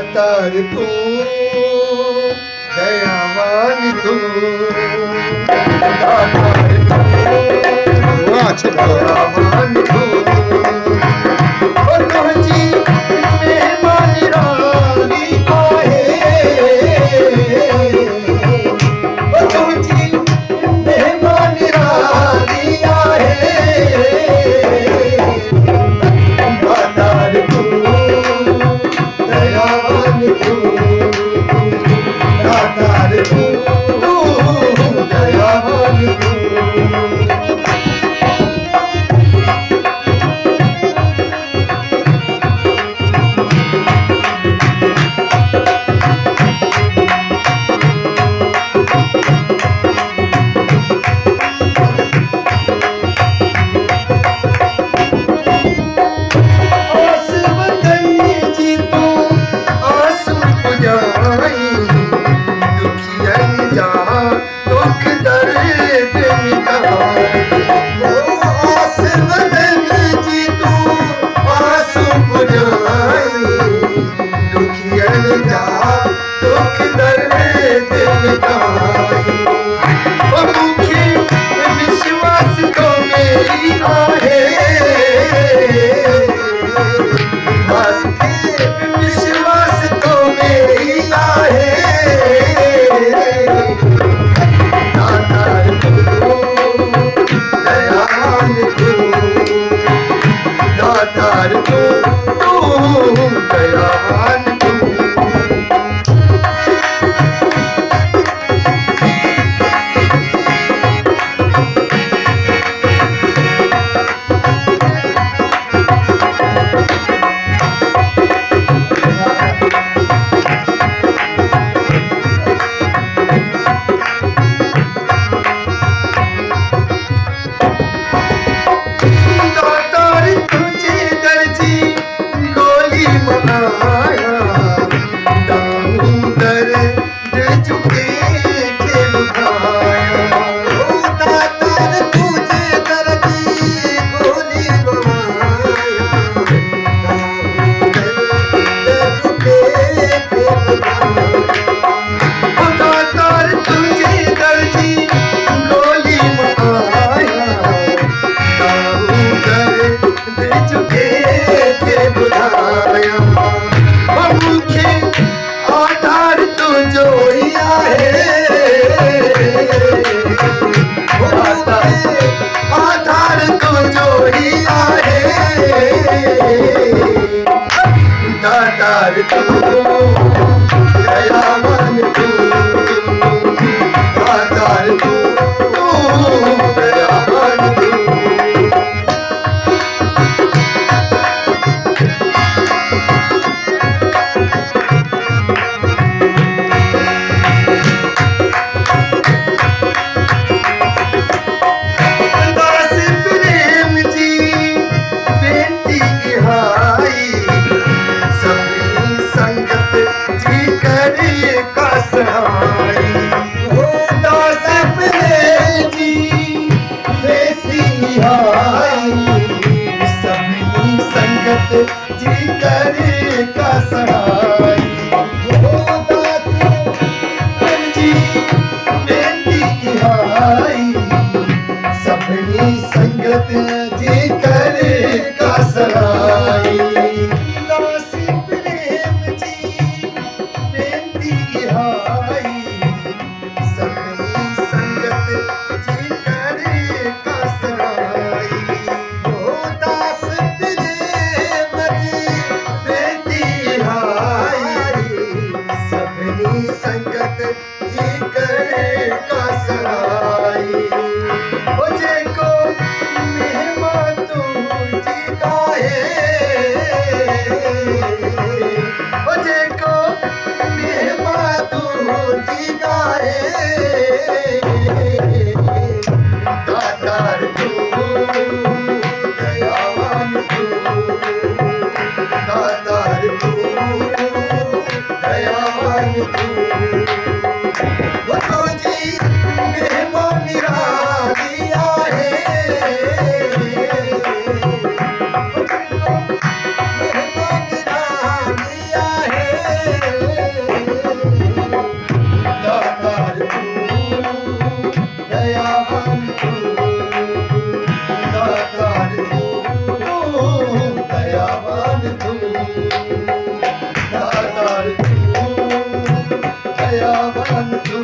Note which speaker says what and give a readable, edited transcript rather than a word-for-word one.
Speaker 1: अतार तू दयावान तू दातार तू दयावान तू तुझी मेहमानी रानी आहे तुझी मेहमानी रानी आहे दातार तू दयावान तू दातार तू दयावान तू विश्वास तो मेरी आहे विश्वास तो मेरी आहे दातार तू दयावान तू दातार तू दयावान तू दातार तू दयावान तू दातार तू दयावान तू दास प्रेम जी बेटी हाई संगत जी करे का सहाय दास प्रेम जी बेसी हाय सबनी संगत जी करे का सहाय दास जी बेटी हाय सबनी संगत जी करे का सहाय संगत जी करे का सहाय मुझे को मेहमान तू जी काहे मुझे को मेहमान तू जी काहे दातार तू दयावान तू दातार तू दयावान तू दातार तू दयावान तू दातार तू दयावान तू दातार तू दयावान तू